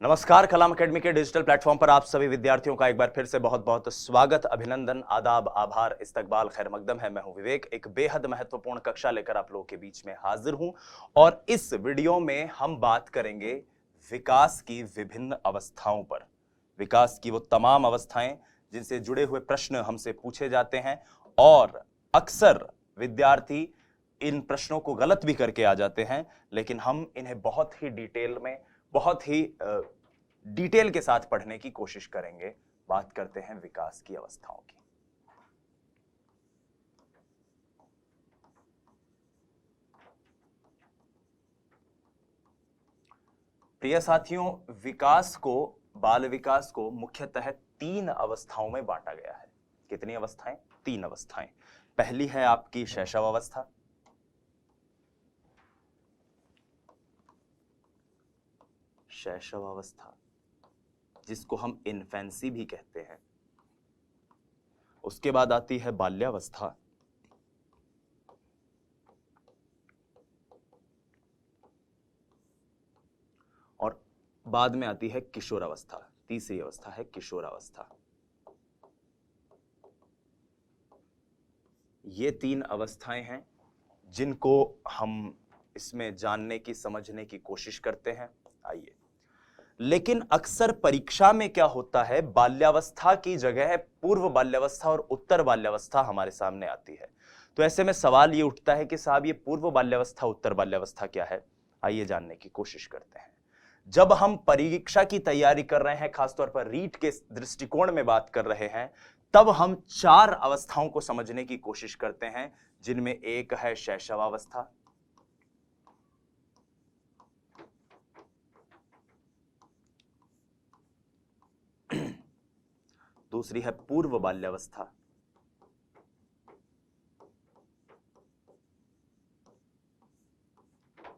नमस्कार। कलाम एकेडमी के digital platform पर आप सभी विद्यार्थियों का एक बार फिर से बहुत बहुत स्वागत, अभिनंदन, आदाब, आभार, इस्तकबाल, खैर मकदम है। मैं हूं विवेक, एक बेहद महत्वपूर्ण कक्षा लेकर आप लोगों के बीच में हाजिर हूं और इस वीडियो में हम बात करेंगे विकास की विभिन्न अवस्थाओं पर। विकास की वो तमाम अवस्थाएं जिनसे जुड़े हुए प्रश्न हमसे पूछे जाते हैं और अक्सर विद्यार्थी इन प्रश्नों को गलत भी करके आ जाते हैं, लेकिन हम इन्हें बहुत ही डिटेल में, बहुत ही डिटेल के साथ पढ़ने की कोशिश करेंगे। बात करते हैं विकास की अवस्थाओं की। प्रिय साथियों, बाल विकास को मुख्यतः 3 अवस्थाओं में बांटा गया है। कितनी अवस्थाएं? 3 अवस्थाएं। पहली है आपकी शैशव अवस्था, जिसको हम इन्फेंसी भी कहते हैं। उसके बाद आती है बाल्यावस्था, और बाद में आती है किशोरावस्था। तीसरी अवस्था है किशोरावस्था। ये 3 अवस्थाएं हैं जिनको हम इसमें जानने की, समझने की कोशिश करते हैं। आइए, लेकिन अक्सर परीक्षा में क्या होता है, बाल्यावस्था की जगह पूर्व बाल्यावस्था और उत्तर बाल्यावस्था हमारे सामने आती है। तो ऐसे में सवाल ये उठता है कि साहब, ये पूर्व बाल्यावस्था, उत्तर बाल्यावस्था क्या है? आइए जानने की कोशिश करते हैं। जब हम परीक्षा की तैयारी कर रहे हैं, खासतौर पर रीट के दृष्टिकोण में बात कर रहे हैं, तब हम 4 अवस्थाओं को समझने की कोशिश करते हैं, जिनमें एक है शैशवावस्था, दूसरी है पूर्व बाल्यावस्था,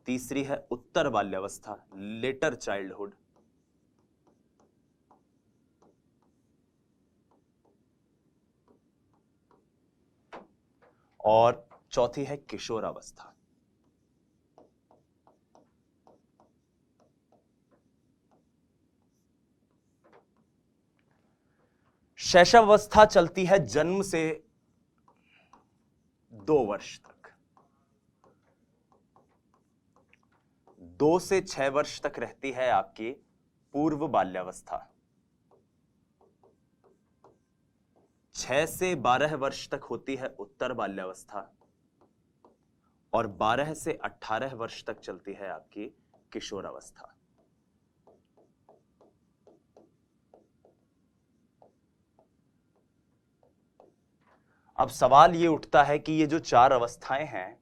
तीसरी है उत्तर बाल्यावस्था, लेटर चाइल्डहुड, और चौथी है किशोरावस्था। शैशवावस्था चलती है जन्म से 2 वर्ष तक। 2 से 6 वर्ष तक रहती है आपकी पूर्व बाल्यावस्था। 6 से 12 वर्ष तक होती है उत्तर बाल्यावस्था और 12 से 18 वर्ष तक चलती है आपकी किशोरावस्था। अब सवाल ये उठता है कि ये जो 4 अवस्थाएं हैं,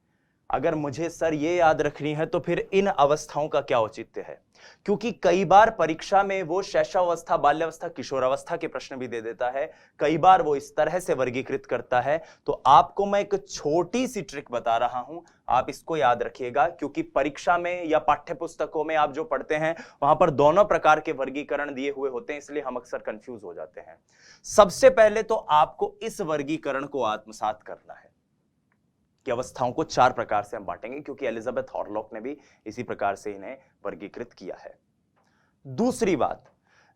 अगर मुझे सर ये याद रखनी है तो फिर इन अवस्थाओं का क्या औचित्य है? क्योंकि कई बार परीक्षा में वो शैशवावस्था, बाल्यावस्था, किशोरावस्था के प्रश्न भी दे देता है। कई बार वो इस तरह से वर्गीकृत करता है। तो आपको मैं एक छोटी सी ट्रिक बता रहा हूं, आप इसको याद रखिएगा, क्योंकि परीक्षा में या पाठ्य पुस्तकों में आप जो पढ़ते हैं वहां पर दोनों प्रकार के वर्गीकरण दिए हुए होते हैं, इसलिए हम अक्सर कंफ्यूज हो जाते हैं। सबसे पहले तो आपको इस वर्गीकरण को आत्मसात करना है कि अवस्थाओं को 4 प्रकार से हम बांटेंगे, क्योंकि एलिजाबेथ हॉरलॉक ने भी इसी प्रकार से इन्हें वर्गीकृत किया है। दूसरी बात,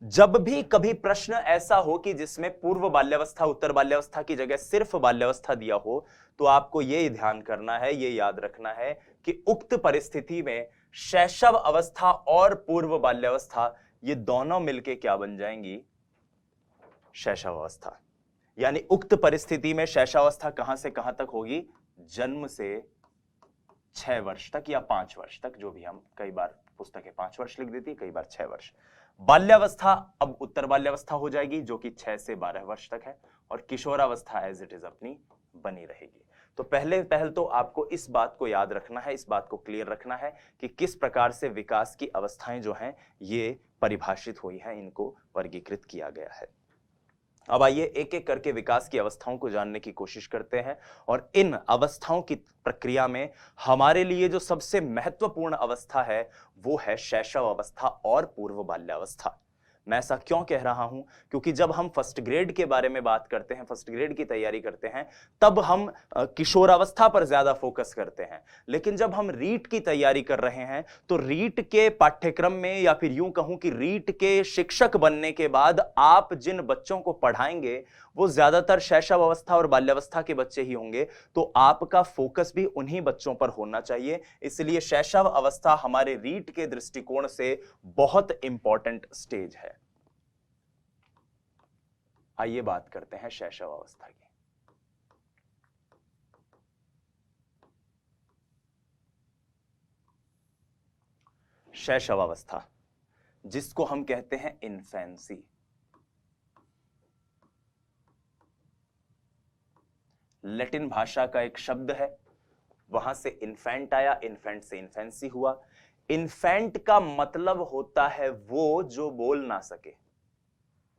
जब भी कभी प्रश्न ऐसा हो कि जिसमें पूर्व बाल्यावस्था, उत्तर बाल्यावस्था की जगह सिर्फ बाल्यावस्था दिया हो, तो आपको यह ध्यान करना है, यह याद रखना है कि उक्त परिस्थिति में शैशव अवस्था और पूर्व बाल्यावस्था ये दोनों मिलके क्या बन जाएंगी? शैशव अवस्था। यानी उक्त परिस्थिति में शैशवावस्था कहां से कहां तक होगी? जन्म से 6 वर्ष तक या 5 वर्ष तक, जो भी हम, कई बार पुस्तकें 5 वर्ष लिख देती, कई बार 6 वर्ष। बाल्यावस्था अब उत्तर बाल्यावस्था हो जाएगी, जो कि 6 से 12 वर्ष तक है, और किशोरावस्था एज इट इज अपनी बनी रहेगी। तो पहल तो आपको इस बात को याद रखना है, इस बात को क्लियर रखना है कि किस प्रकार से विकास की अवस्थाएं जो हैं ये परिभाषित हुई हैं, इनको वर्गीकृत किया गया है। अब आइए एक एक करके विकास की अवस्थाओं को जानने की कोशिश करते हैं, और इन अवस्थाओं की प्रक्रिया में हमारे लिए जो सबसे महत्वपूर्ण अवस्था है वो है शैशव अवस्था और पूर्व बाल्यावस्था। मैं ऐसा क्यों कह रहा हूं? क्योंकि जब हम फर्स्ट ग्रेड के बारे में बात करते हैं, फर्स्ट ग्रेड की तैयारी करते हैं, तब हम किशोरावस्था पर ज्यादा फोकस करते हैं। लेकिन जब हम रीट की तैयारी कर रहे हैं तो रीट के पाठ्यक्रम में, या फिर यूं कहूं कि रीट के शिक्षक बनने के बाद आप जिन बच्चों को पढ़ाएंगे वो ज्यादातर शैशव अवस्था और बाल्यावस्था के बच्चे ही होंगे, तो आपका फोकस भी उन्हीं बच्चों पर होना चाहिए। इसलिए शैशव अवस्था हमारे रीट के दृष्टिकोण से बहुत इंपॉर्टेंट स्टेज है। आइए बात करते हैं शैशव अवस्था की। शैशव अवस्था, जिसको हम कहते हैं इन्फेंसी, लैटिन भाषा का एक शब्द है, वहां से इन्फेंट आया, इन्फेंट से इन्फेंसी हुआ। इन्फेंट का मतलब होता है वो जो बोल ना सके,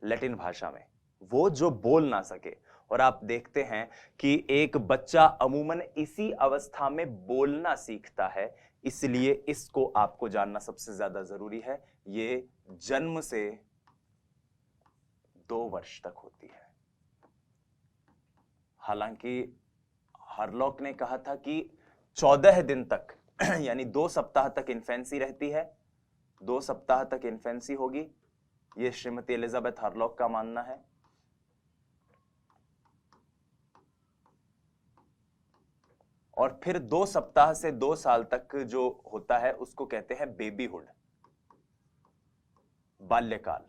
लैटिन भाषा में वो जो बोल ना सके। और आप देखते हैं कि एक बच्चा अमूमन इसी अवस्था में बोलना सीखता है, इसलिए इसको आपको जानना सबसे ज्यादा जरूरी है। ये जन्म से 2 वर्ष तक होती है। हालांकि हरलॉक ने कहा था कि 14 दिन तक यानी 2 सप्ताह तक इन्फेंसी रहती है, 2 सप्ताह तक इन्फेंसी होगी, यह श्रीमती एलिजाबेथ हरलॉक का मानना है। और फिर 2 सप्ताह से 2 साल तक जो होता है उसको कहते हैं बेबीहुड, बाल्यकाल।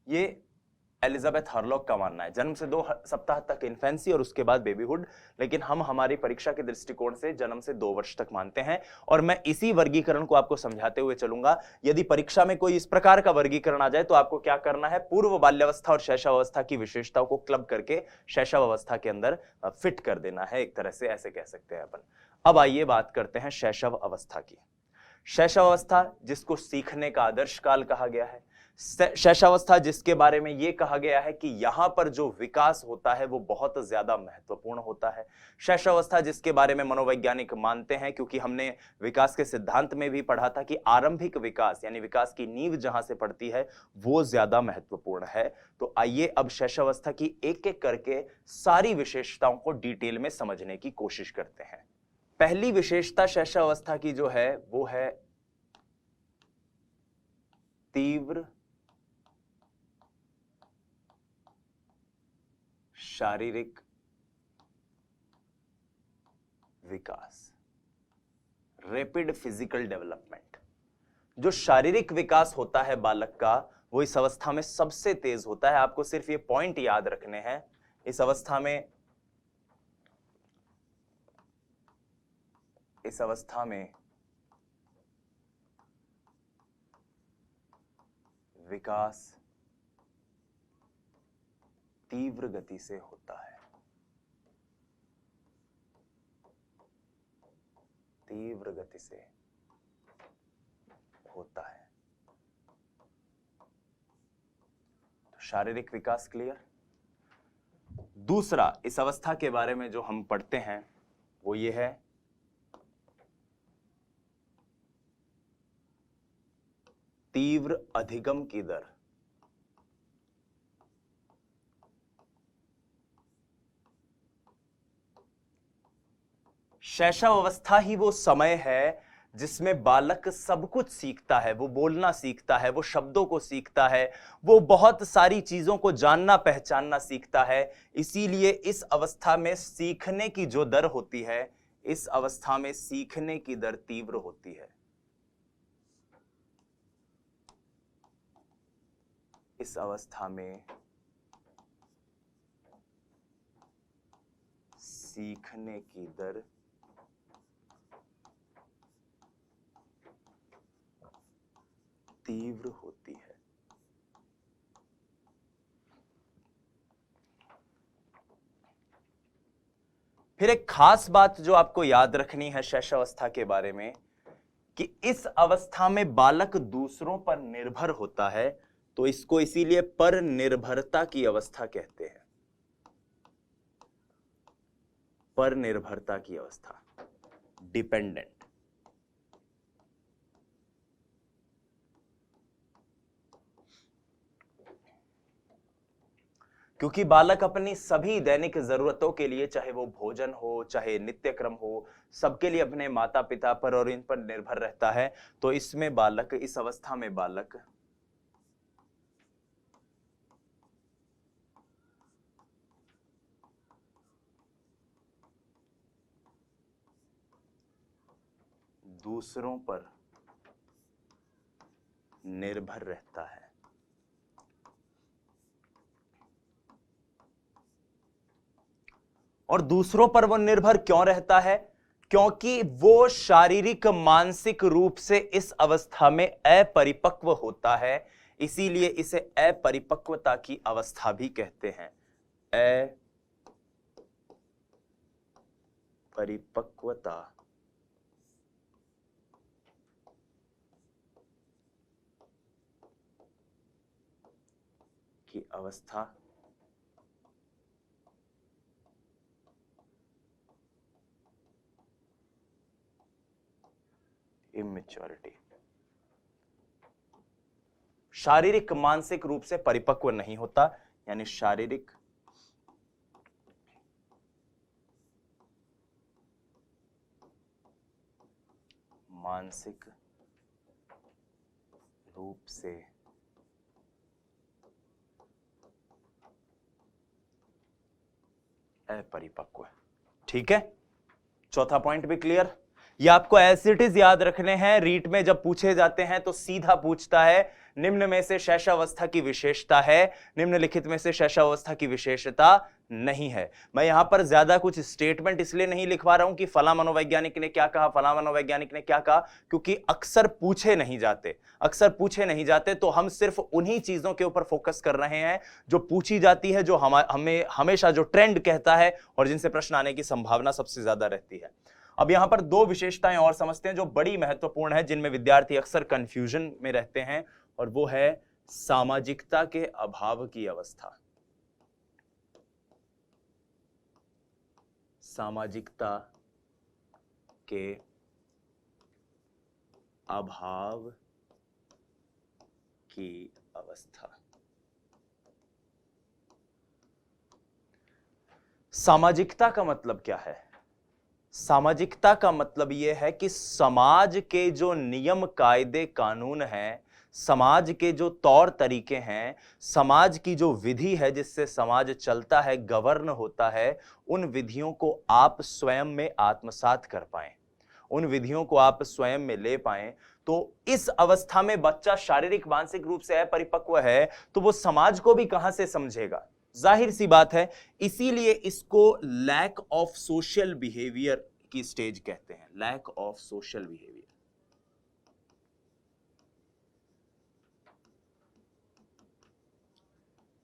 ये एलिजाबेथ हरलॉक का मानना है, जन्म से 2 सप्ताह तक इन्फेंसी और उसके बाद बेबीहुड। लेकिन हम हमारी परीक्षा के दृष्टिकोण से जन्म से 2 वर्ष तक मानते हैं। और मैं इसी वर्गीकरण को आपको समझाते हुए चलूंगा। यदि परीक्षा में कोई इस प्रकार का वर्गीकरण आ जाए तो आपको क्या करना है, पूर्व बाल्यावस्था और शैशव अवस्था की विशेषताओं को क्लब करके शैशव अवस्था के अंदर फिट कर देना है, एक तरह से ऐसे कह सकते हैं अपन। अब आइए बात करते हैं शैशव अवस्था की। शैशव अवस्था, जिसको सीखने का आदर्श काल कहा गया है, शैशवावस्था जिसके बारे में यह कहा गया है कि यहां पर जो विकास होता है वो बहुत ज्यादा महत्वपूर्ण होता है। शैशवावस्था जिसके बारे में मनोवैज्ञानिक मानते हैं, क्योंकि हमने विकास के सिद्धांत में भी पढ़ा था कि आरंभिक विकास यानी विकास की नींव जहां से पड़ती है वो ज्यादा महत्वपूर्ण है। तो आइए अब शैशवावस्था की एक एक करके सारी विशेषताओं को डिटेल में समझने की कोशिश करते हैं। पहली विशेषता शैशवावस्था की जो है वो है तीव्र शारीरिक विकास, रैपिड फिजिकल डेवलपमेंट। जो शारीरिक विकास होता है बालक का वो इस अवस्था में सबसे तेज होता है। आपको सिर्फ ये पॉइंट याद रखने हैं। इस अवस्था में विकास तीव्र गति से होता है, तीव्र गति से होता है। तो शारीरिक विकास क्लियर। दूसरा इस अवस्था के बारे में जो हम पढ़ते हैं वो ये है तीव्र अधिगम की दर। शैशव अवस्था ही वो समय है जिसमें बालक सब कुछ सीखता है, वो बोलना सीखता है, वो शब्दों को सीखता है, वो बहुत सारी चीजों को जानना पहचानना सीखता है। इसीलिए इस अवस्था में सीखने की जो दर होती है, इस अवस्था में सीखने की दर तीव्र होती है। इस अवस्था में सीखने की दर तीव्र होती है। फिर एक खास बात जो आपको याद रखनी है शैशवावस्था के बारे में, कि इस अवस्था में बालक दूसरों पर निर्भर होता है, तो इसको इसीलिए पर निर्भरता की अवस्था कहते हैं। पर निर्भरता की अवस्था, डिपेंडेंट। क्योंकि बालक अपनी सभी दैनिक जरूरतों के लिए, चाहे वो भोजन हो, चाहे नित्य क्रम हो, सबके लिए अपने माता पिता पर और इन पर निर्भर रहता है। तो इसमें बालक, इस अवस्था में बालक दूसरों पर निर्भर रहता है। और दूसरों पर वो निर्भर क्यों रहता है? क्योंकि वो शारीरिक मानसिक रूप से इस अवस्था में अपरिपक्व होता है, इसीलिए इसे अपरिपक्वता की अवस्था भी कहते हैं। अपरिपक्वता की अवस्था इमेच्योरिटी। शारीरिक मानसिक रूप से परिपक्व नहीं होता, यानी शारीरिक मानसिक रूप से अपरिपक्व। ठीक है, चौथा पॉइंट भी क्लियर। ये आपको एज इट इज याद रखने हैं। रीट में जब पूछे जाते हैं तो सीधा पूछता है निम्न में से शैशवावस्था की विशेषता है, निम्नलिखित में से शैशवावस्था की विशेषता नहीं है। मैं यहां पर ज्यादा कुछ स्टेटमेंट इसलिए नहीं लिखवा रहा हूं कि फला मनोवैज्ञानिक ने क्या कहा, फला मनोवैज्ञानिक ने क्या कहा, क्योंकि अक्सर पूछे नहीं जाते। तो हम सिर्फ उन्हीं चीजों के ऊपर फोकस कर रहे हैं जो पूछी जाती है, जो हमें हमेशा जो ट्रेंड कहता है और जिनसे प्रश्न आने की संभावना सबसे ज्यादा रहती है। अब यहां पर दो विशेषताएं और समझते हैं जो बड़ी महत्वपूर्ण है, जिनमें विद्यार्थी अक्सर कंफ्यूजन में रहते हैं, और वो है सामाजिकता के अभाव की अवस्था। सामाजिकता के अभाव की अवस्था। सामाजिकता का मतलब क्या है? सामाजिकता का मतलब यह है कि समाज के जो नियम कायदे कानून हैं, समाज के जो तौर तरीके हैं, समाज की जो विधि है जिससे समाज चलता है, गवर्न होता है, उन विधियों को आप स्वयं में आत्मसात कर पाएं, उन विधियों को आप स्वयं में ले पाएं। तो इस अवस्था में बच्चा शारीरिक मानसिक रूप से अपरिपक्व है, तो वो समाज को भी कहां से समझेगा? जाहिर सी बात है। इसीलिए इसको लैक ऑफ सोशल बिहेवियर की स्टेज कहते हैं, लैक ऑफ सोशल बिहेवियर।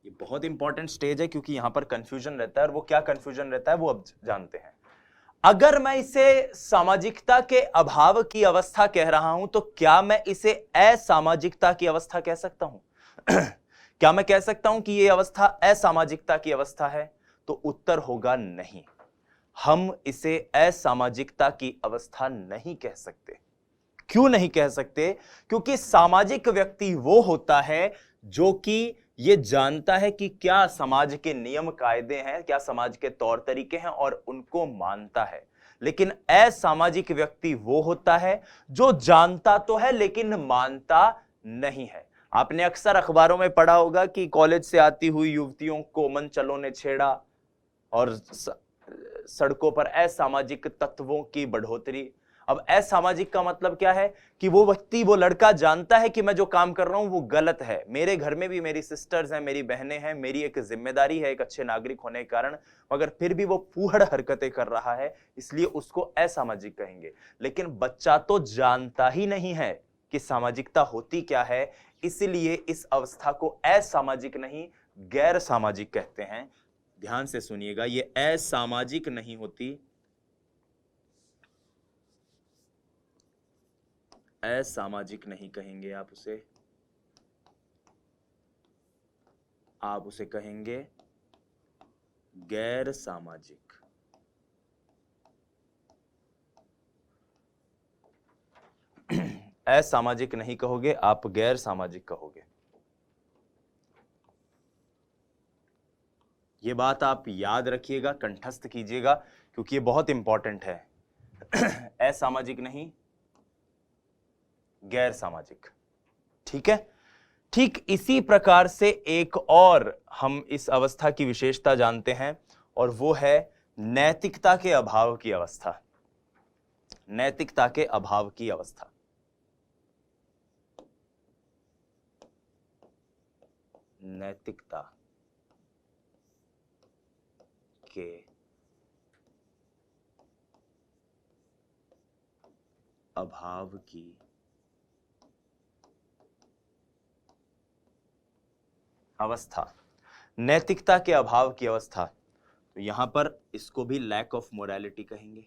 ये बहुत इंपॉर्टेंट स्टेज है क्योंकि यहां पर कंफ्यूजन रहता है, और वो क्या कंफ्यूजन रहता है वो अब जानते हैं। अगर मैं इसे सामाजिकता के अभाव की अवस्था कह रहा हूं तो क्या मैं इसे असामाजिकता की अवस्था कह सकता हूं? क्या मैं कह सकता हूं कि यह अवस्था असामाजिकता की अवस्था है? तो उत्तर होगा नहीं। हम इसे असामाजिकता की अवस्था नहीं कह सकते। क्यों नहीं कह सकते? क्योंकि सामाजिक व्यक्ति वो होता है जो कि ये जानता है कि क्या समाज के नियम कायदे हैं, क्या समाज के तौर तरीके हैं, और उनको मानता है। लेकिन असामाजिक व्यक्ति वो होता है जो जानता तो है लेकिन मानता नहीं है। आपने अक्सर अखबारों में पढ़ा होगा कि कॉलेज से आती हुई युवतियों को मनचलों ने छेड़ा, और सड़कों पर असामाजिक तत्वों की बढ़ोतरी। अब असामाजिक का मतलब क्या है? कि वो व्यक्ति, वो लड़का जानता है कि मैं जो काम कर रहा हूं वो गलत है, मेरे घर में भी मेरी सिस्टर्स हैं, मेरी बहनें हैं, मेरी एक जिम्मेदारी है एक अच्छे नागरिक होने के कारण, मगर फिर भी वो फूहड़ हरकतें कर रहा है, इसलिए उसको असामाजिक कहेंगे। लेकिन बच्चा तो जानता ही नहीं है कि सामाजिकता होती क्या है, इसलिए इस अवस्था को असामाजिक नहीं गैर सामाजिक कहते हैं। ध्यान से सुनिएगा, ये असामाजिक नहीं होती, असामाजिक नहीं कहेंगे आप उसे कहेंगे गैर सामाजिक। असामाजिक नहीं कहोगे आप, गैर सामाजिक कहोगे। ये बात आप याद रखिएगा, कंठस्थ कीजिएगा, क्योंकि ये बहुत इंपॉर्टेंट है। असामाजिक नहीं, गैर सामाजिक। ठीक है। ठीक इसी प्रकार से एक और हम इस अवस्था की विशेषता जानते हैं, और वो है नैतिकता के अभाव की अवस्था। नैतिकता के अभाव की अवस्था। नैतिकता के अभाव की अवस्था। नैतिकता के अभाव की अवस्था, तो यहां पर इसको भी लैक ऑफ मोरालिटी कहेंगे।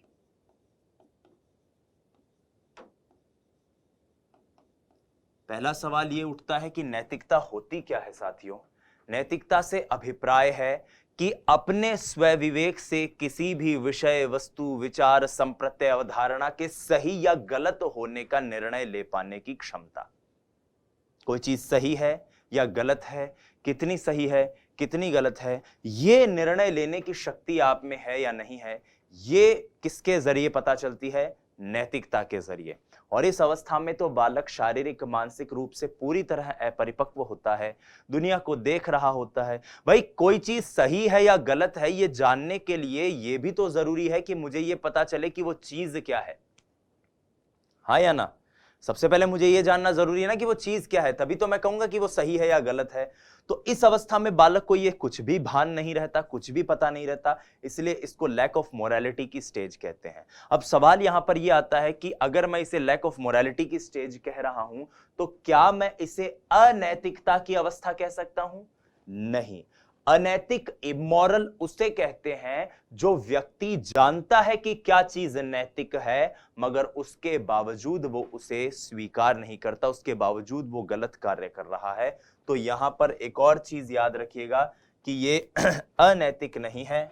पहला सवाल ये उठता है कि नैतिकता होती क्या है साथियों। नैतिकता से अभिप्राय है कि अपने स्वविवेक से किसी भी विषय, वस्तु, विचार, संप्रत्यय, अवधारणा के सही या गलत होने का निर्णय ले पाने की क्षमता। कोई चीज सही है या गलत है, कितनी सही है, कितनी गलत है, ये निर्णय लेने की शक्ति आप में है या नहीं है, ये किसके जरिए पता चलती है? नैतिकता के जरिए। और इस अवस्था में तो बालक शारीरिक, मानसिक रूप से पूरी तरह अपरिपक्व होता है, दुनिया को देख रहा होता है। भाई कोई चीज सही है या गलत है, ये जानने के लिए ये भी तो जरूरी है कि मुझे ये पता चले कि वो चीज क्या है। हाँ या ना? सबसे पहले मुझे यह जानना जरूरी है ना कि वो चीज क्या है, तभी तो मैं कहूंगा कि वो सही है या गलत है। तो इस अवस्था में बालक को ये कुछ भी भान नहीं रहता, कुछ भी पता नहीं रहता, इसलिए इसको लैक ऑफ मोरालिटी की स्टेज कहते हैं। अब सवाल यहां पर यह आता है कि अगर मैं इसे लैक ऑफ मोरालिटी की स्टेज कह रहा हूं, तो क्या मैं इसे अनैतिकता की अवस्था कह सकता हूं? नहीं। अनैतिक, इमोरल उसे कहते हैं जो व्यक्ति जानता है कि क्या चीज नैतिक है, मगर उसके बावजूद वो उसे स्वीकार नहीं करता, उसके बावजूद वो गलत कार्य कर रहा है। तो यहां पर एक और चीज याद रखिएगा कि ये अनैतिक नहीं है,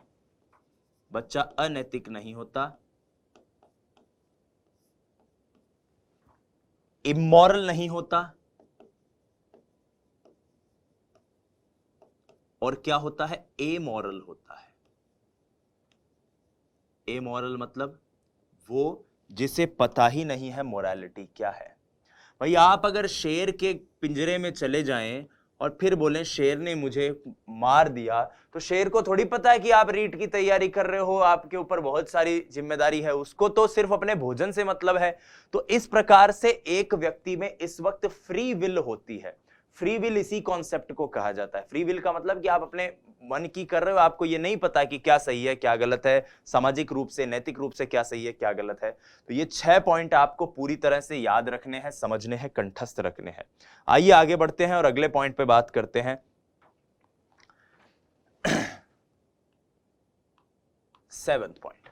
बच्चा अनैतिक नहीं होता, इमोरल नहीं होता, और क्या होता है? एमोरल होता है। एमोरल मतलब वो जिसे पता ही नहीं है मोरालिटी क्या है। भाई आप अगर शेर के पिंजरे में चले जाएं और फिर बोलें शेर ने मुझे मार दिया, तो शेर को थोड़ी पता है कि आप रीट की तैयारी कर रहे हो, आपके ऊपर बहुत सारी जिम्मेदारी है, उसको तो सिर्फ अपने भोजन से मतलब है। तो इस प्रकार से एक व्यक्ति में इस वक्त फ्री विल होती है। फ्री विल इसी कॉन्सेप्ट को कहा जाता है। फ्री विल का मतलब कि आप अपने मन की कर रहे हो, आपको ये नहीं पता कि क्या सही है क्या गलत है, सामाजिक रूप से, नैतिक रूप से क्या सही है क्या गलत है। तो ये 6 पॉइंट आपको पूरी तरह से याद रखने हैं, समझने हैं, कंठस्थ रखने हैं। आइए आगे बढ़ते हैं और अगले पॉइंट पे बात करते हैं। 7th पॉइंट,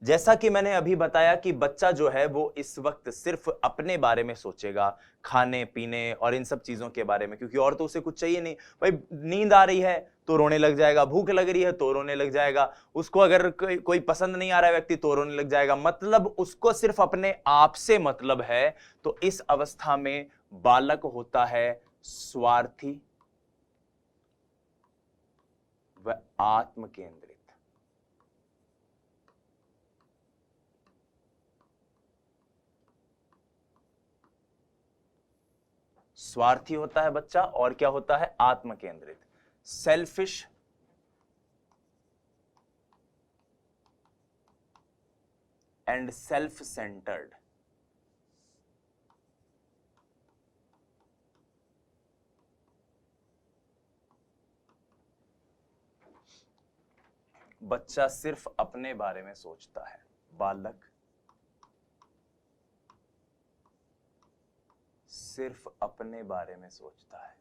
जैसा कि मैंने अभी बताया कि बच्चा जो है वो इस वक्त सिर्फ अपने बारे में सोचेगा, खाने पीने और इन सब चीजों के बारे में, क्योंकि और तो उसे कुछ चाहिए नहीं। भाई नींद आ रही है तो रोने लग जाएगा, भूख लग रही है तो रोने लग जाएगा, उसको अगर कोई पसंद नहीं आ रहा है व्यक्ति तो रोने लग जाएगा, मतलब उसको सिर्फ अपने आप से मतलब है। तो इस अवस्था में बालक होता है स्वार्थी व आत्म केंद्रित। स्वार्थी होता है बच्चा, और क्या होता है? आत्म केंद्रित, सेल्फिश एंड सेल्फ सेंटर्ड। बच्चा सिर्फ अपने बारे में सोचता है, बालक सिर्फ अपने बारे में सोचता है।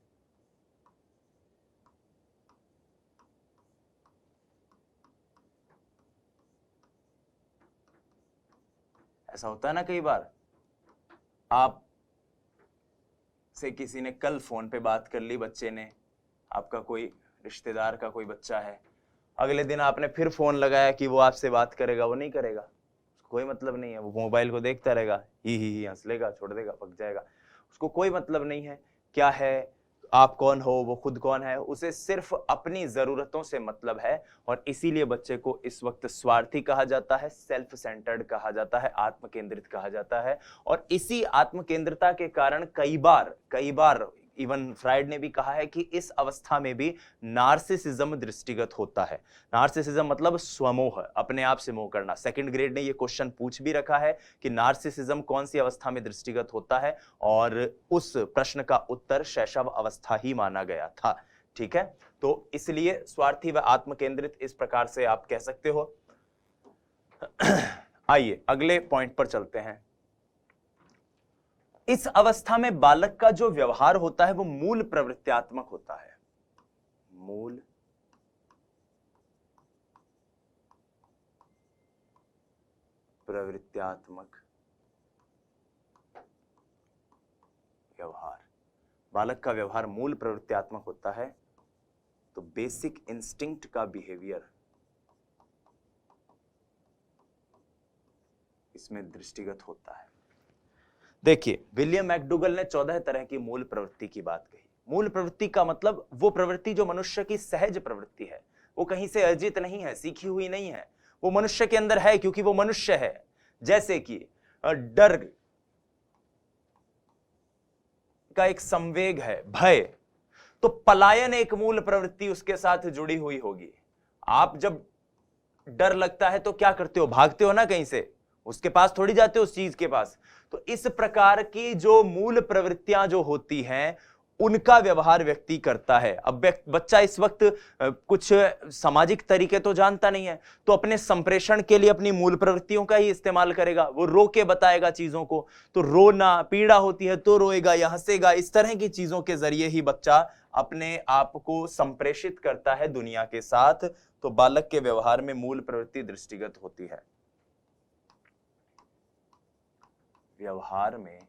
ऐसा होता है ना कई बार, आप से किसी ने कल फोन पे बात कर ली, बच्चे ने, आपका कोई रिश्तेदार का कोई बच्चा है, अगले दिन आपने फिर फोन लगाया कि वो आपसे बात करेगा, वो नहीं करेगा, कोई मतलब नहीं है, वो मोबाइल को देखता रहेगा, ही हंस लेगा, छोड़ देगा, पक जाएगा, उसको कोई मतलब नहीं है क्या है। आप कौन हो, वो खुद कौन है, उसे सिर्फ अपनी जरूरतों से मतलब है। और इसीलिए बच्चे को इस वक्त स्वार्थी कहा जाता है, सेल्फ सेंटर्ड कहा जाता है, आत्म केंद्रित कहा जाता है। और इसी आत्म केंद्रिता के कारण कई बार इवन फ्राइड ने भी कहा है कि इस अवस्था में भी नार्सिसिज्म दृष्टिगत होता है। नार्सिसिज्म मतलब स्वमोह, अपने आप से मोह करना। सेकंड ग्रेड ने यह क्वेश्चन पूछ भी रखा है कि नार्सिसिज्म कौन सी अवस्था में दृष्टिगत होता है, और उस प्रश्न का उत्तर शैशव अवस्था ही माना गया था। ठीक है, तो इसलिए स्वार्थी व आत्मकेंद्रित इस प्रकार से आप कह सकते हो। आइए अगले पॉइंट पर चलते हैं। इस अवस्था में बालक का जो व्यवहार होता है वो मूल प्रवृत्त्यात्मक होता है। मूल प्रवृत्त्यात्मक व्यवहार, बालक का व्यवहार मूल प्रवृत्त्यात्मक होता है। तो बेसिक इंस्टिंक्ट का बिहेवियर इसमें दृष्टिगत होता है। देखिए, विलियम मैकडूगल ने 14 तरह की मूल प्रवृत्ति की बात कही। मूल प्रवृत्ति का मतलब वो प्रवृत्ति जो मनुष्य की सहज प्रवृत्ति है, वो कहीं से अर्जित नहीं है, सीखी हुई नहीं है, वो मनुष्य के अंदर है क्योंकि वो मनुष्य है। जैसे कि डर का एक संवेग है, भय, तो पलायन एक मूल प्रवृत्ति उसके साथ जुड़ी हुई होगी। आप जब डर लगता है तो क्या करते हो, भागते हो ना कहीं से, उसके पास थोड़ी जाते हो उस चीज के पास। तो इस प्रकार की जो मूल प्रवृत्तियां जो होती हैं उनका व्यवहार व्यक्ति करता है। अब बच्चा इस वक्त कुछ सामाजिक तरीके तो जानता नहीं है, तो अपने संप्रेषण के लिए अपनी मूल प्रवृत्तियों का ही इस्तेमाल करेगा। वो रो के बताएगा चीजों को, तो रोना, पीड़ा होती है तो रोएगा या हंसेगा, इस तरह की चीजों के जरिए ही बच्चा अपने आप को संप्रेषित करता है दुनिया के साथ। तो बालक के व्यवहार में मूल प्रवृत्ति दृष्टिगत होती है। व्यवहार में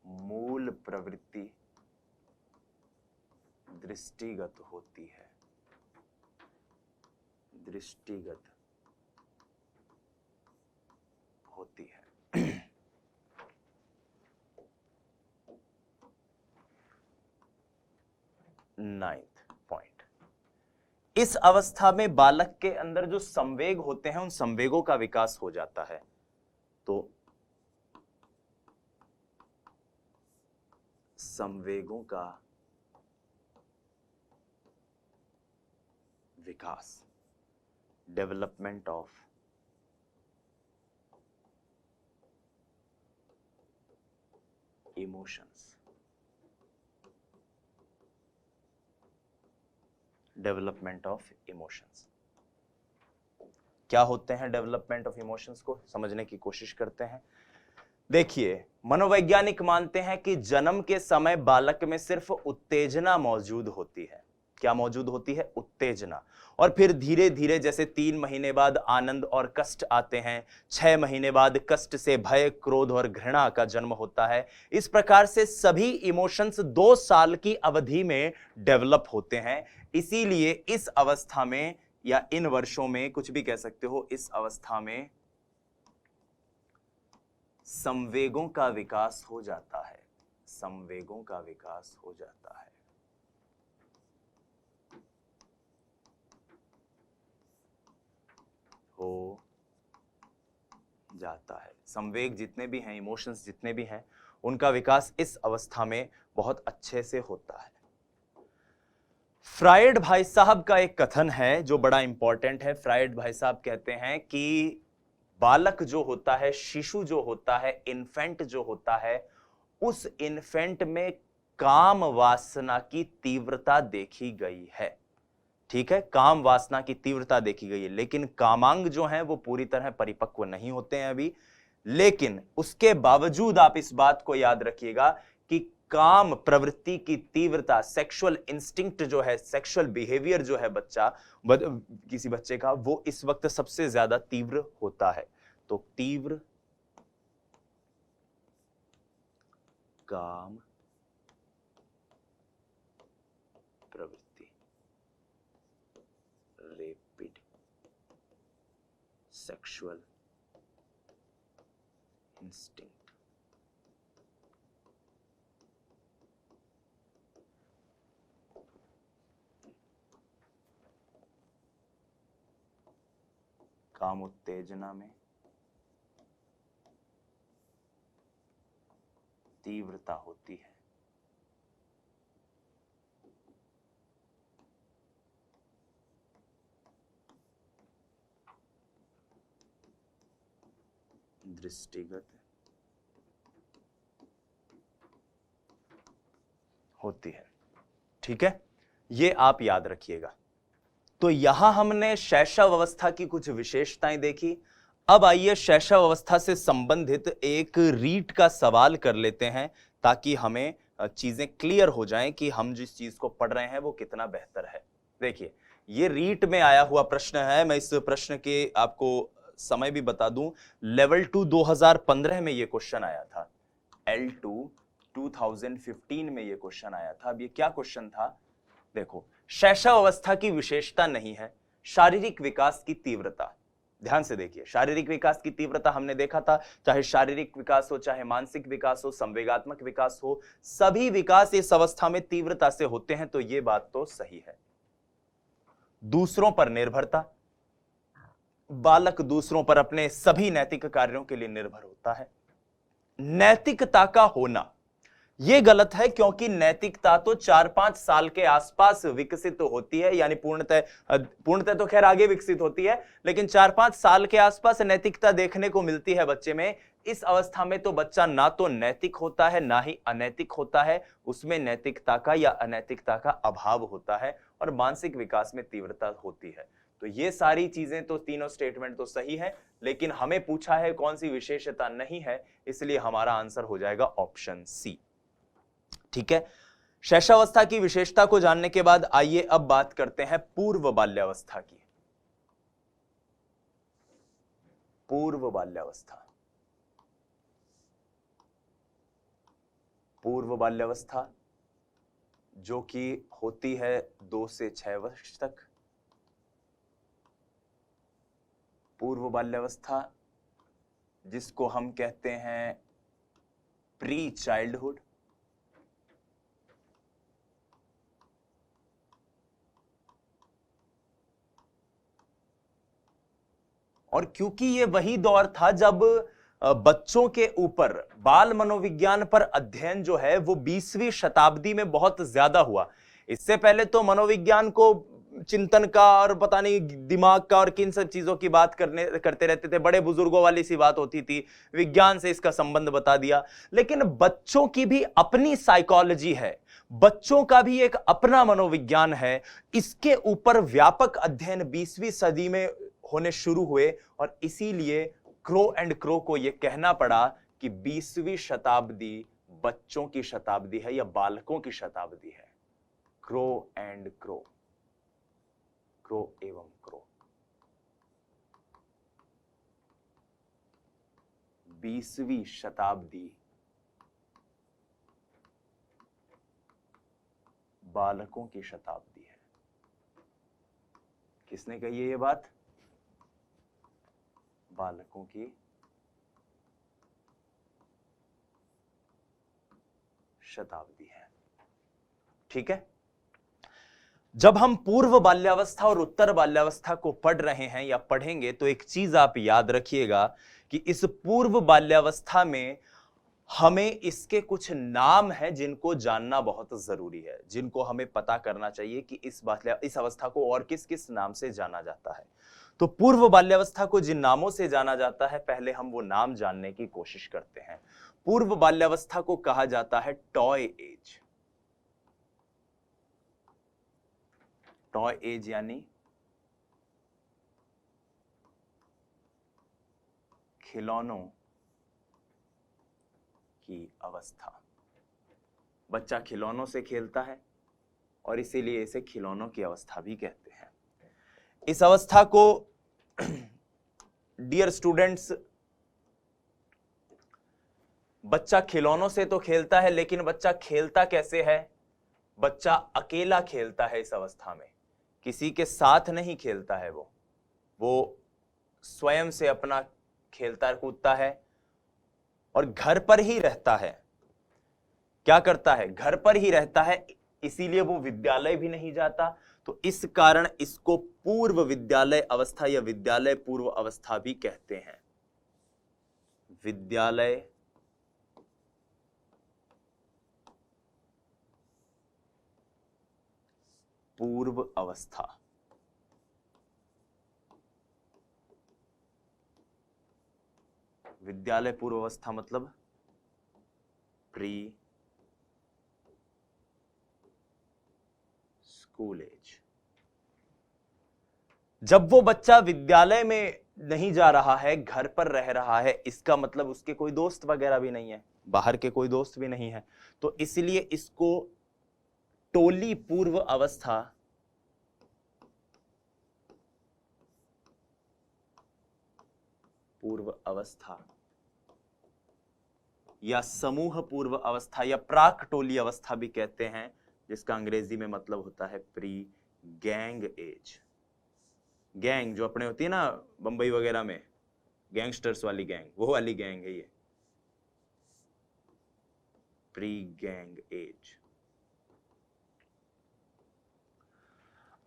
मूल प्रवृत्ति दृष्टिगत होती है। दृष्टिगत होती है। 9th पॉइंट, इस अवस्था में बालक के अंदर जो संवेग होते हैं उन संवेगों का विकास हो जाता है। तो संवेगों का विकास, development of emotions, development of emotions. क्या होते हैं डेवलपमेंट ऑफ इमोशंस को समझने की कोशिश करते हैं। देखिए, मनोवैज्ञानिक मानते हैं कि जन्म के समय बालक में सिर्फ उत्तेजना मौजूद होती है। क्या मौजूद होती है? उत्तेजना। और फिर धीरे धीरे जैसे 3 महीने बाद आनंद और कष्ट आते हैं, 6 महीने बाद कष्ट से भय, क्रोध और घृणा का जन्म होता है। इस प्रकार से सभी इमोशंस 2 साल की अवधि में डेवलप होते हैं। इसीलिए इस अवस्था में या इन वर्षों में, कुछ भी कह सकते हो, इस अवस्था में संवेगों का विकास हो जाता है। संवेगों का विकास हो जाता है। हो जाता है। संवेग जितने भी हैं, इमोशंस जितने भी हैं, उनका विकास इस अवस्था में बहुत अच्छे से होता है। फ्रायड भाई साहब का एक कथन है जो बड़ा इंपॉर्टेंट है। फ्रायड भाई साहब कहते हैं कि बालक जो होता है, शिशु जो होता है, इन्फेंट जो होता है, उस इन्फेंट में काम वासना की तीव्रता देखी गई है। ठीक है, काम वासना की तीव्रता देखी गई है, लेकिन कामांग जो हैं वो पूरी तरह परिपक्व नहीं होते हैं अभी। लेकिन उसके बावजूद आप इस बात को याद रखिएगा कि काम प्रवृत्ति की तीव्रता, सेक्सुअल इंस्टिंक्ट जो है, सेक्सुअल बिहेवियर जो है किसी बच्चे का, वो इस वक्त सबसे ज्यादा तीव्र होता है। तो तीव्र काम प्रवृत्ति, रैपिड सेक्सुअल इंस्टिंक्ट, काम उत्तेजना में तीव्रता होती है। दृष्टिगत होती है। ठीक है, ये आप याद रखिएगा। तो यहां हमने शैशव अवस्था की कुछ विशेषताएं देखी। अब आइए शैशव अवस्था से संबंधित एक रीट का सवाल कर लेते हैं, ताकि हमें चीजें क्लियर हो जाएं कि हम जिस चीज को पढ़ रहे हैं वो कितना बेहतर है। देखिए, ये रीट में आया हुआ प्रश्न है। मैं इस प्रश्न के आपको समय भी बता दूं, लेवल 2 2015 में ये क्वेश्चन आया था। L2 2015 में ये क्वेश्चन आया था। अब ये क्या क्वेश्चन था, देखो, शैशव अवस्था की विशेषता नहीं है शारीरिक विकास की तीव्रता। ध्यान से देखिए, शारीरिक विकास की तीव्रता हमने देखा था, चाहे शारीरिक विकास हो, चाहे मानसिक विकास हो, संवेगात्मक विकास हो, सभी विकास इस अवस्था में तीव्रता से होते हैं। तो ये बात तो सही है। दूसरों पर निर्भरता, बालक दूसरों पर अपने सभी नैतिक कार्यों के लिए निर्भर होता है। नैतिकता का होना यह गलत है, क्योंकि नैतिकता तो 4-5 साल के आसपास विकसित होती है, यानी पूर्णतः तो खैर आगे विकसित होती है, लेकिन 4-5 साल के आसपास नैतिकता देखने को मिलती है बच्चे में। इस अवस्था में तो बच्चा ना तो नैतिक होता है, ना ही अनैतिक होता है, उसमें नैतिकता का या अनैतिकता का अभाव होता है, और मानसिक विकास में तीव्रता होती है। तो ये सारी चीजें तो, तीनों स्टेटमेंट तो सही है, लेकिन हमें पूछा है कौन सी विशेषता नहीं है, इसलिए हमारा आंसर हो जाएगा ऑप्शन सी। ठीक है, शैशवावस्था की विशेषता को जानने के बाद आइए अब बात करते हैं पूर्व बाल्यावस्था की। पूर्व बाल्यावस्था, पूर्व बाल्यावस्था जो कि होती है 2 से 6 वर्ष तक। पूर्व बाल्यावस्था जिसको हम कहते हैं प्री चाइल्डहुड। और क्योंकि ये वही दौर था जब बच्चों के ऊपर बाल मनोविज्ञान पर अध्ययन जो है वो 20वीं शताब्दी में बहुत ज्यादा हुआ। इससे पहले तो मनोविज्ञान को चिंतन का और पता नहीं दिमाग का और किन सब चीजों की बात करते रहते थे, बड़े बुजुर्गों वाली सी बात होती थी, विज्ञान से इसका संबंध बता दिया। लेकिन बच्चों की भी अपनी साइकोलॉजी है, बच्चों का भी एक अपना मनोविज्ञान है। इसके ऊपर व्यापक अध्ययन 20वीं सदी में होने शुरू हुए, और इसीलिए क्रो एंड क्रो को यह कहना पड़ा कि 20वीं शताब्दी बच्चों की शताब्दी है या बालकों की शताब्दी है। क्रो एंड क्रो, क्रो एवं क्रो। 20वीं शताब्दी बालकों की शताब्दी है। किसने कही है ये बात? बालकों की शताब्दी है। ठीक है, जब हम पूर्व बाल्यावस्था और उत्तर बाल्यावस्था को पढ़ रहे हैं या पढ़ेंगे, तो एक चीज आप याद रखिएगा कि इस पूर्व बाल्यावस्था में हमें इसके कुछ नाम हैं जिनको जानना बहुत जरूरी है, जिनको हमें पता करना चाहिए कि इस अवस्था को और किस किस नाम से जाना जाता है। तो पूर्व बाल्यावस्था को जिन नामों से जाना जाता है, पहले हम वो नाम जानने की कोशिश करते हैं। पूर्व बाल्यावस्था को कहा जाता है टॉय एज। टॉय एज यानी खिलौनों की अवस्था। बच्चा खिलौनों से खेलता है और इसीलिए इसे खिलौनों की अवस्था भी कहते हैं। इस अवस्था को डियर स्टूडेंट्स, बच्चा खिलौनों से तो खेलता है, लेकिन बच्चा खेलता कैसे है? बच्चा अकेला खेलता है इस अवस्था में, किसी के साथ नहीं खेलता है। वो स्वयं से अपना खेलता कूदता है और घर पर ही रहता है। क्या करता है? घर पर ही रहता है, इसीलिए वो विद्यालय भी नहीं जाता। तो इस कारण इसको पूर्व विद्यालय अवस्था या विद्यालय पूर्व अवस्था भी कहते हैं। विद्यालय पूर्व अवस्था। विद्यालय पूर्व अवस्था मतलब प्री स्कूल एज। जब वो बच्चा विद्यालय में नहीं जा रहा है, घर पर रह रहा है, इसका मतलब उसके कोई दोस्त वगैरह भी नहीं है, बाहर के कोई दोस्त भी नहीं है, तो इसलिए इसको टोली पूर्व अवस्था या समूह पूर्व अवस्था या प्राक टोली अवस्था भी कहते हैं, जिसका अंग्रेजी में मतलब होता है प्री गैंग एज। गैंग जो अपने होती है ना बंबई वगैरह में, गैंगस्टर्स वाली गैंग, वो वाली गैंग है ये, प्री गैंग एज।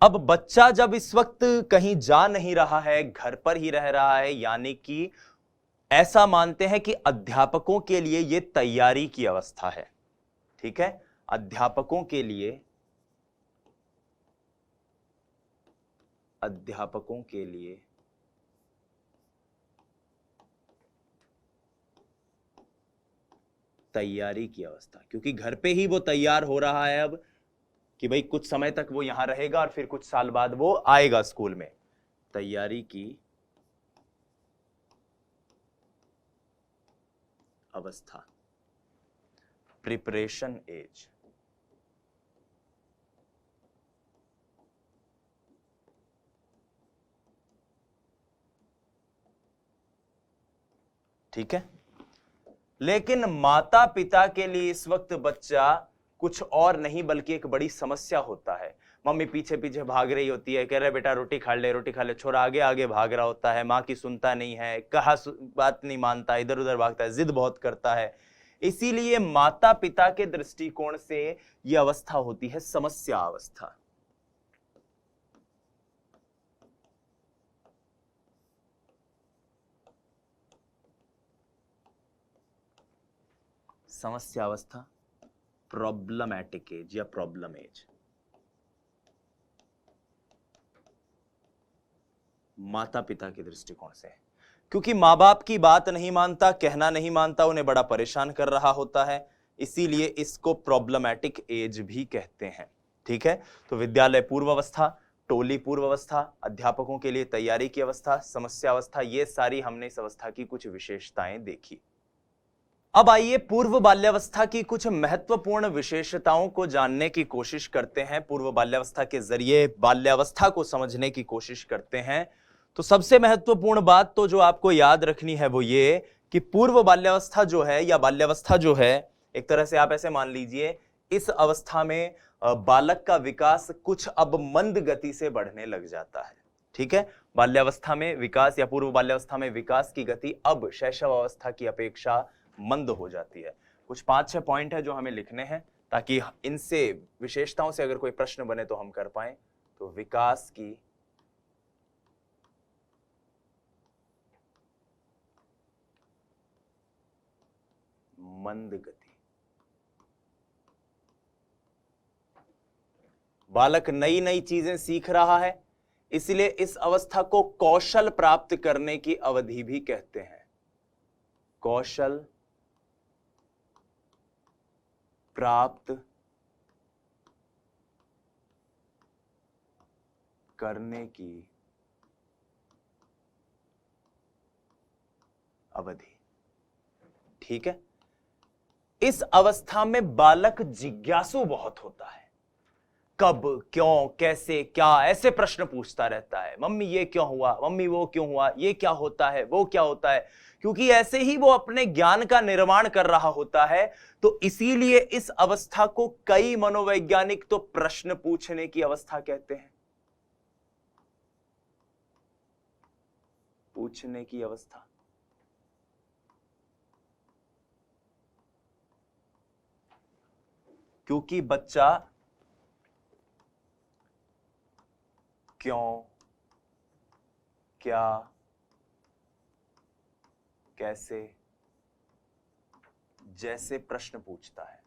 अब बच्चा जब इस वक्त कहीं जा नहीं रहा है, घर पर ही रह रहा है, यानी कि ऐसा मानते हैं कि अध्यापकों के लिए यह तैयारी की अवस्था है। ठीक है, अध्यापकों के लिए तैयारी की अवस्था, क्योंकि घर पे ही वो तैयार हो रहा है अब कि भाई कुछ समय तक वो यहां रहेगा और फिर कुछ साल बाद वो आएगा स्कूल में। तैयारी की अवस्था, प्रिपरेशन एज। ठीक है, लेकिन माता पिता के लिए इस वक्त बच्चा कुछ और नहीं बल्कि एक बड़ी समस्या होता है। मम्मी पीछे पीछे भाग रही होती है, कह रहे बेटा रोटी खा ले, रोटी खा ले, छोरा आगे आगे भाग रहा होता है, माँ की सुनता नहीं है, कहा बात नहीं मानता, इधर उधर भागता है, जिद बहुत करता है। इसीलिए माता पिता के दृष्टिकोण से यह अवस्था होती है समस्या अवस्था। समस्या अवस्था, प्रॉब्लमैटिक एज या प्रॉब्लम एज। माता पिता के दृष्टिकोण से, क्योंकि माँ बाप की बात नहीं मानता, कहना नहीं मानता, उन्हें बड़ा परेशान कर रहा होता है, इसीलिए इसको प्रॉब्लमैटिक एज भी कहते हैं। ठीक है, तो विद्यालय पूर्व अवस्था, टोली पूर्व अवस्था, अध्यापकों के लिए तैयारी की अवस्था, समस्या अवस्था, ये सारी हमने इस अवस्था की कुछ विशेषताएं देखी। अब आइए पूर्व बाल्यावस्था की कुछ महत्वपूर्ण विशेषताओं को जानने की कोशिश करते हैं। पूर्व बाल्यावस्था के जरिए बाल्यावस्था को समझने की कोशिश करते हैं। तो सबसे महत्वपूर्ण बात तो जो आपको याद रखनी है वो ये कि पूर्व बाल्यावस्था जो है या बाल्यावस्था जो है, एक तरह से आप ऐसे मान लीजिए, इस अवस्था में बालक का विकास कुछ अब मंद गति से बढ़ने लग जाता है। ठीक है, बाल्यावस्था में विकास या पूर्व बाल्यावस्था में विकास की गति अब शैशव अवस्था की अपेक्षा मंद हो जाती है। कुछ 5-6 पॉइंट है जो हमें लिखने हैं ताकि इनसे विशेषताओं से अगर कोई प्रश्न बने तो हम कर पाए। तो विकास की मंद गति, बालक नई नई चीजें सीख रहा है, इसलिए इस अवस्था को कौशल प्राप्त करने की अवधि भी कहते हैं। कौशल प्राप्त करने की अवधि। ठीक है, इस अवस्था में बालक जिज्ञासु बहुत होता है, कब, क्यों, कैसे, क्या, ऐसे प्रश्न पूछता रहता है। मम्मी ये क्यों हुआ, मम्मी वो क्यों हुआ, ये क्या होता है, वो क्या होता है, क्योंकि ऐसे ही वो अपने ज्ञान का निर्माण कर रहा होता है। तो इसीलिए इस अवस्था को कई मनोवैज्ञानिक तो प्रश्न पूछने की अवस्था कहते हैं। पूछने की अवस्था, क्योंकि बच्चा क्यों, क्या, कैसे जैसे प्रश्न पूछता है।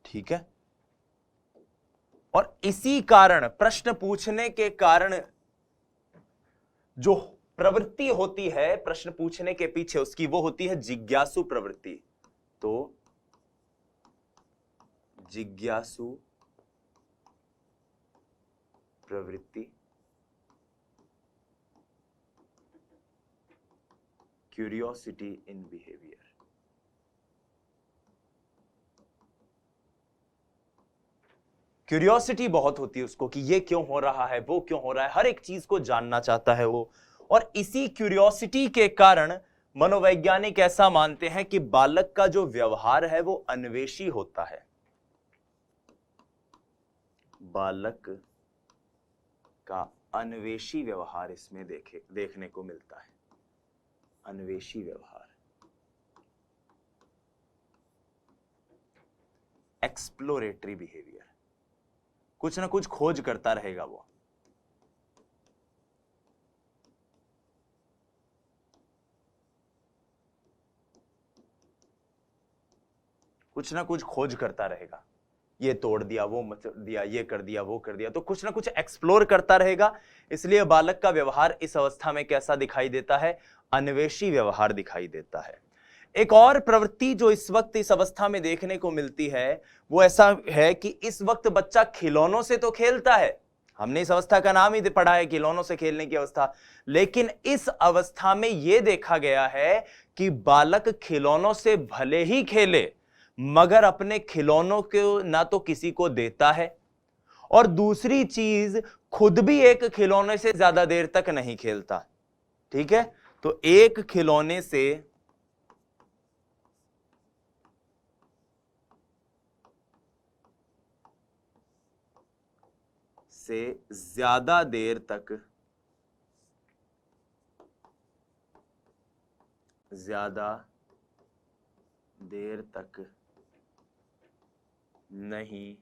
ठीक है, और इसी कारण, प्रश्न पूछने के कारण जो प्रवृत्ति होती है प्रश्न पूछने के पीछे, उसकी वो होती है जिज्ञासु प्रवृत्ति। तो जिज्ञासु प्रवृत्ति, क्यूरियोसिटी इन बिहेवियर। क्यूरियोसिटी बहुत होती है उसको कि ये क्यों हो रहा है, वो क्यों हो रहा है, हर एक चीज को जानना चाहता है वो। और इसी क्यूरियोसिटी के कारण मनोवैज्ञानिक ऐसा मानते हैं कि बालक का जो व्यवहार है वो अन्वेषी होता है। बालक का अन्वेषी व्यवहार इसमें देखने को मिलता है। अन्वेषी व्यवहार, एक्सप्लोरेटरी बिहेवियर, कुछ ना कुछ खोज करता रहेगा वो। कुछ ना कुछ खोज करता रहेगा, ये तोड़ दिया, वो मच दिया, ये कर दिया, वो कर दिया, तो कुछ ना कुछ एक्सप्लोर करता रहेगा। इसलिए बालक का व्यवहार इस अवस्था में कैसा दिखाई देता है? अन्वेषी व्यवहार दिखाई देता है। एक और प्रवृत्ति जो इस वक्त इस अवस्था में देखने को मिलती है वो ऐसा है कि इस वक्त बच्चा खिलौनों से तो खेलता है, हमने इस अवस्था का नाम ही पढ़ा है खिलौनों से खेलने की अवस्था, लेकिन इस अवस्था में यह देखा गया है कि बालक खिलौनों से भले ही खेले मगर अपने खिलौनों को ना तो किसी को देता है, और दूसरी चीज खुद भी एक खिलौने से ज्यादा देर तक नहीं खेलता। ठीक है, तो एक खिलौने से ज्यादा देर तक नहीं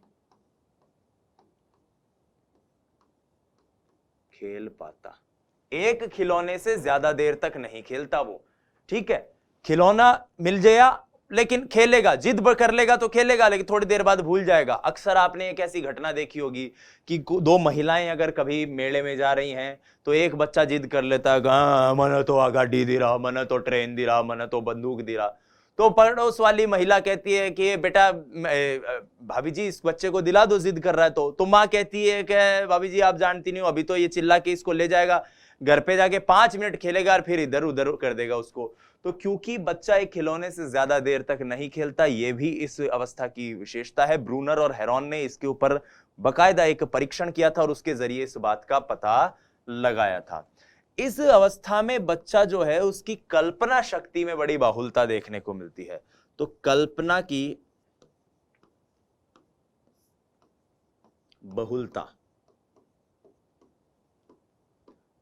खेल पाता। एक खिलौने से ज्यादा देर तक नहीं खेलता वो। ठीक है, खिलौना मिल गया लेकिन खेलेगा, जिद कर लेगा तो खेलेगा, लेकिन थोड़ी देर बाद भूल जाएगा। अक्सर आपने एक ऐसी घटना देखी होगी कि दो महिलाएं अगर कभी मेले में जा रही हैं तो एक बच्चा जिद कर लेता है, मन तो गाड़ी दी रहा, मन तो ट्रेन दी रहा, मन तो बंदूक दी रहा। तो पड़ोस वाली महिला कहती है कि बेटा भाभी जी इस बच्चे को दिला दो, जिद कर रहा है। तो माँ कहती है कि भाभी जी आप जानती नहीं हो, अभी तो ये चिल्ला के इसको ले जाएगा, घर पे जाके 5 मिनट खेलेगा और फिर इधर उधर कर देगा उसको। तो क्योंकि बच्चा एक खिलौने से ज्यादा देर तक नहीं खेलता, यह भी इस अवस्था की विशेषता है। ब्रूनर और हेरोन ने इसके ऊपर बकायदा एक परीक्षण किया था और उसके जरिए इस बात का पता लगाया था। इस अवस्था में बच्चा जो है उसकी कल्पना शक्ति में बड़ी बाहुलता देखने को मिलती है। तो कल्पना की बहुलता,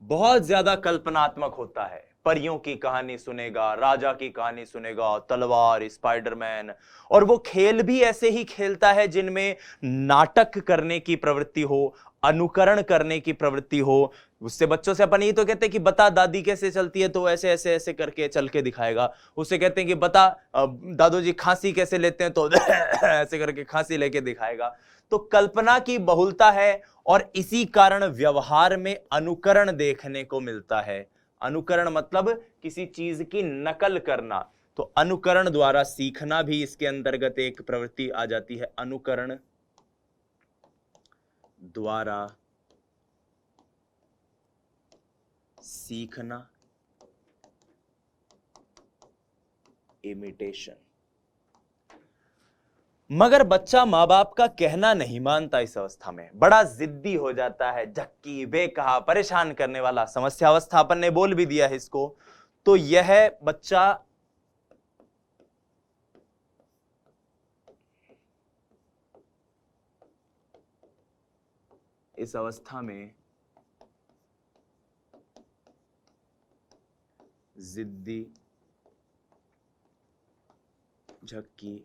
बहुत ज्यादा कल्पनात्मक होता है। परियों की कहानी सुनेगा, राजा की कहानी सुनेगा, तलवार, स्पाइडरमैन, और वो खेल भी ऐसे ही खेलता है जिनमें नाटक करने की प्रवृत्ति हो, अनुकरण करने की प्रवृत्ति हो। उससे बच्चों से अपन ये तो कहते हैं कि बता दादी कैसे चलती है, तो ऐसे ऐसे ऐसे करके चल के दिखाएगा। उससे कहते हैं कि बता दादू जी खांसी कैसे लेते हैं, तो ऐसे करके खांसी लेके दिखाएगा। तो कल्पना की बहुलता है और इसी कारण व्यवहार में अनुकरण देखने को मिलता है। अनुकरण मतलब किसी चीज की नकल करना, तो अनुकरण द्वारा सीखना भी इसके अंतर्गत एक प्रवृत्ति आ जाती है। अनुकरण द्वारा सीखना, इमिटेशन। मगर बच्चा मां बाप का कहना नहीं मानता, इस अवस्था में बड़ा जिद्दी हो जाता है, झक्की बेकहा परेशान करने वाला। समस्या अवस्था अपन ने बोल भी दिया है इसको। तो यह बच्चा इस अवस्था में जिद्दी झक्की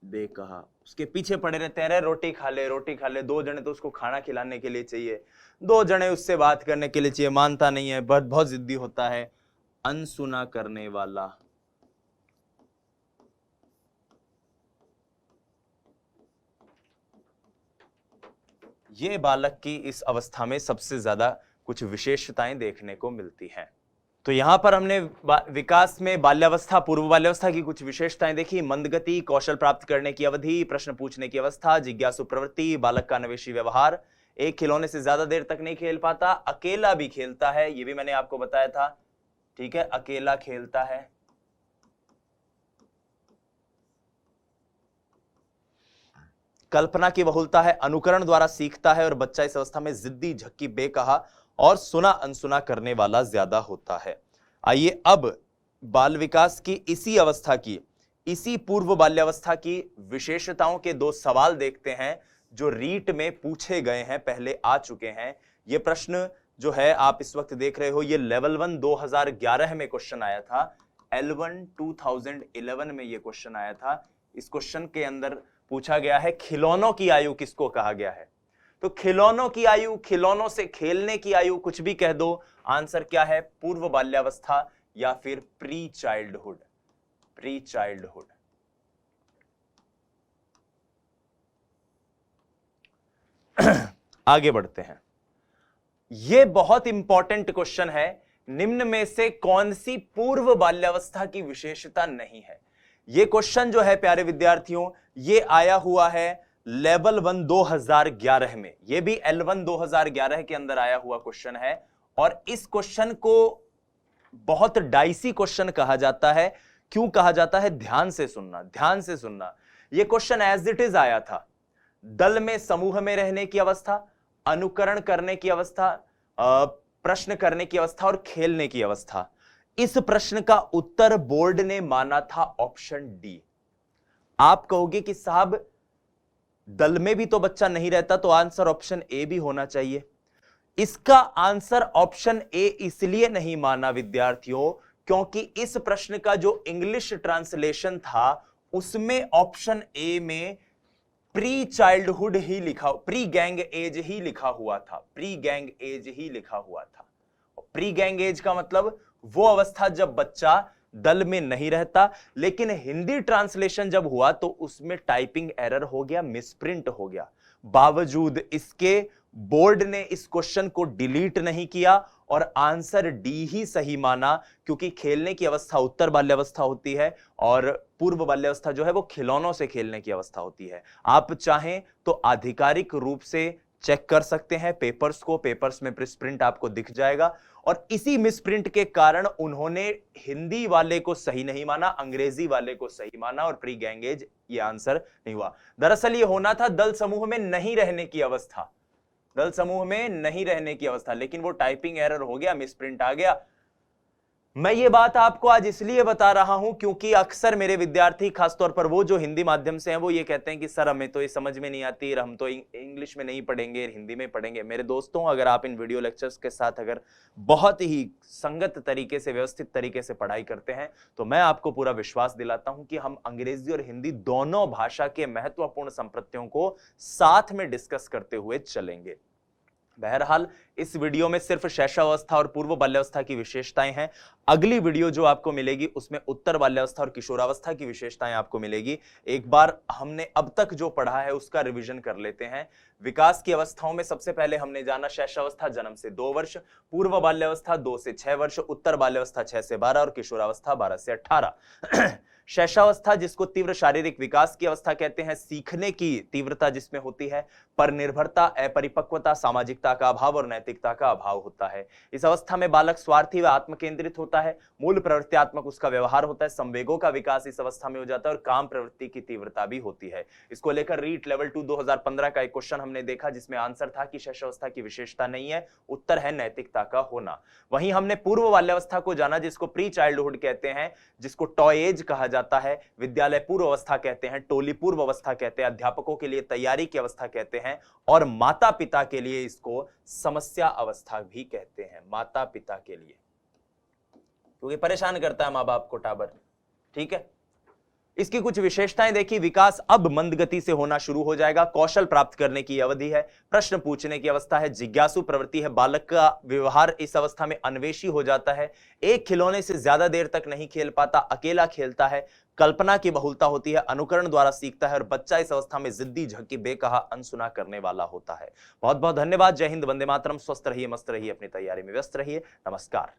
बेकहा, उसके पीछे पड़े रहते हैं, अरे रोटी खा ले रोटी खा ले। दो जने तो उसको खाना खिलाने के लिए चाहिए, दो जने उससे बात करने के लिए चाहिए, मानता नहीं है, बहुत जिद्दी होता है। अनसुना करने वाला, ये बालक की इस अवस्था में सबसे ज्यादा कुछ विशेषताएं देखने को मिलती हैं। तो यहां पर हमने विकास में बाल्यावस्था, पूर्व बाल्यावस्था की कुछ विशेषताएं देखी। मंदगति, कौशल प्राप्त करने की अवधि, प्रश्न पूछने की अवस्था, जिज्ञासु प्रवृत्ति, बालक का अन्वेषी व्यवहार, एक खिलौने से ज्यादा देर तक नहीं खेल पाता, अकेला भी खेलता है, ये भी मैंने आपको बताया था, ठीक है, अकेला खेलता है। कल्पना की बहुलता है, अनुकरण द्वारा सीखता है, और बच्चा इस अवस्था में जिद्दी, झक्की, बेकहा और सुना अनसुना करने वाला ज्यादा होता है। आइए अब बाल विकास की इसी अवस्था की, इसी पूर्व बाल्यावस्था की विशेषताओं के दो सवाल देखते हैं जो रीट में पूछे गए हैं, पहले आ चुके हैं। ये प्रश्न जो है आप इस वक्त देख रहे हो, ये लेवल 1 2011 में क्वेश्चन आया था, L1 2011 में ये क्वेश्चन आया था। इस क्वेश्चन के अंदर पूछा गया है खिलौनों की आयु किसको कहा गया है। तो खिलौनों की आयु, खिलौनों से खेलने की आयु, कुछ भी कह दो, आंसर क्या है, पूर्व बाल्यावस्था या फिर प्री चाइल्डहुड, प्री चाइल्डहुड। आगे बढ़ते हैं। यह बहुत इंपॉर्टेंट क्वेश्चन है, निम्न में से कौन सी पूर्व बाल्यावस्था की विशेषता नहीं है। यह क्वेश्चन जो है प्यारे विद्यार्थियों, यह आया हुआ है लेवल 1 2011 में, यह भी L1 2011 के अंदर आया हुआ क्वेश्चन है। और इस क्वेश्चन को बहुत डाइसी क्वेश्चन कहा जाता है। क्यों कहा जाता है, ध्यान से सुनना, ध्यान से सुनना। यह क्वेश्चन एज इट इज आया था, दल में समूह में रहने की अवस्था, अनुकरण करने की अवस्था, प्रश्न करने की अवस्था और खेलने की अवस्था। इस प्रश्न का उत्तर बोर्ड ने माना था ऑप्शन डी। आप कहोगे कि साहब दल में भी तो बच्चा नहीं रहता, तो आंसर ऑप्शन ए भी होना चाहिए। इसका आंसर ऑप्शन ए इसलिए नहीं माना विद्यार्थियों, क्योंकि इस प्रश्न का जो इंग्लिश ट्रांसलेशन था उसमें ऑप्शन ए में प्री चाइल्डहुड ही लिखा, प्री गैंग एज ही लिखा हुआ था, प्री गैंग एज ही लिखा हुआ था। प्री गैंग एज का मतलब वो अवस्था जब बच्चा दल में नहीं रहता। लेकिन हिंदी ट्रांसलेशन जब हुआ तो उसमें टाइपिंग एरर हो गया, मिसप्रिंट हो गया। बावजूद इसके बोर्ड ने इस क्वेश्चन को डिलीट नहीं किया और आंसर डी ही सही माना, क्योंकि खेलने की अवस्था उत्तर बाल्यावस्था होती है और पूर्व बाल्यावस्था जो है वो खिलौनों से खेलने की अवस्था होती है। आप चाहें तो आधिकारिक रूप से चेक कर सकते हैं पेपर्स को, पेपर्स में प्रिंट आपको दिख जाएगा। और इसी मिसप्रिंट के कारण उन्होंने हिंदी वाले को सही नहीं माना, अंग्रेजी वाले को सही माना और प्री गैंगेज ये आंसर नहीं हुआ। दरअसल ये होना था दल समूह में नहीं रहने की अवस्था, दल समूह में नहीं रहने की अवस्था, लेकिन वो टाइपिंग एरर हो गया, मिसप्रिंट आ गया। मैं ये बात आपको आज इसलिए बता रहा हूं क्योंकि अक्सर मेरे विद्यार्थी, खासतौर पर वो जो हिंदी माध्यम से हैं, वो ये कहते हैं कि सर हमें तो ये समझ में नहीं आती, हम तो इंग्लिश में नहीं पढ़ेंगे, हिंदी में पढ़ेंगे। मेरे दोस्तों, अगर आप इन वीडियो लेक्चर्स के साथ अगर बहुत ही संगत तरीके से, व्यवस्थित तरीके से पढ़ाई करते हैं तो मैं आपको पूरा विश्वास दिलाता हूं कि हम अंग्रेजी और हिंदी दोनों भाषा के महत्वपूर्ण संप्रत्यों को साथ में डिस्कस करते हुए चलेंगे। बहरहाल इस वीडियो में सिर्फ शैशवावस्था और पूर्व बाल्यावस्था की विशेषताएं हैं। अगली वीडियो जो आपको मिलेगी उसमें उत्तर बाल्यावस्था और किशोरावस्था की विशेषताएं आपको मिलेगी। एक बार हमने अब तक जो पढ़ा है उसका रिवीजन कर लेते हैं। विकास की अवस्थाओं में सबसे पहले हमने जाना शैशवावस्था जन्म से 2 वर्ष, पूर्व बाल्यावस्था 2 से 6 वर्ष, उत्तर बाल्यावस्था 6 से 12 और किशोरावस्था 12 से 18। शैशवावस्था जिसको तीव्र शारीरिक विकास की अवस्था कहते हैं, सीखने की तीव्रता जिसमें होती है, पर निर्भरता, अपरिपक्वता, सामाजिकता का अभाव और नैतिकता का अभाव होता है। इस अवस्था में बालक स्वार्थी व आत्मकेंद्रित होता है, मूल प्रवृत्त्यात्मक उसका व्यवहार होता है, संवेगों का विकास इस अवस्था में हो जाता है और काम प्रवृत्ति की तीव्रता भी होती है। इसको लेकर रीट लेवल 2 2015 का एक क्वेश्चन हमने देखा जिसमें आंसर था कि शैशवावस्था की विशेषता नहीं है, उत्तर है नैतिकता का होना। वहीं हमने पूर्व बाल्यावस्था को जाना जिसको प्री चाइल्डहुड कहते हैं, जिसको टॉय एज कहा जाता है, विद्यालय पूर्व अवस्था कहते हैं, टोली पूर्व अवस्था कहते हैं, अध्यापकों के लिए तैयारी की अवस्था कहते हैं और माता पिता के लिए इसको समस्या अवस्था भी कहते हैं। माता पिता के लिए, क्योंकि परेशान करता है मां बाप को टाबर, ठीक है। इसकी कुछ विशेषताएं देखी। विकास अब मंद गति से होना शुरू हो जाएगा। कौशल प्राप्त करने की अवधि है। प्रश्न पूछने की अवस्था है। जिज्ञासु प्रवृत्ति है। बालक का व्यवहार इस अवस्था में अन्वेषी हो जाता है। एक खिलौने से ज्यादा देर तक नहीं खेल पाता, अकेला खेलता है। कल्पना की बहुलता होती है। अनुकरण द्वारा सीखता है और बच्चा इस अवस्था में जिद्दी, झक्की, बेकहा, अनसुना करने वाला होता है। बहुत बहुत धन्यवाद। जय हिंद, वंदे मातरम। स्वस्थ रहिए, मस्त रहिए, अपनी तैयारी में व्यस्त रहिए। नमस्कार।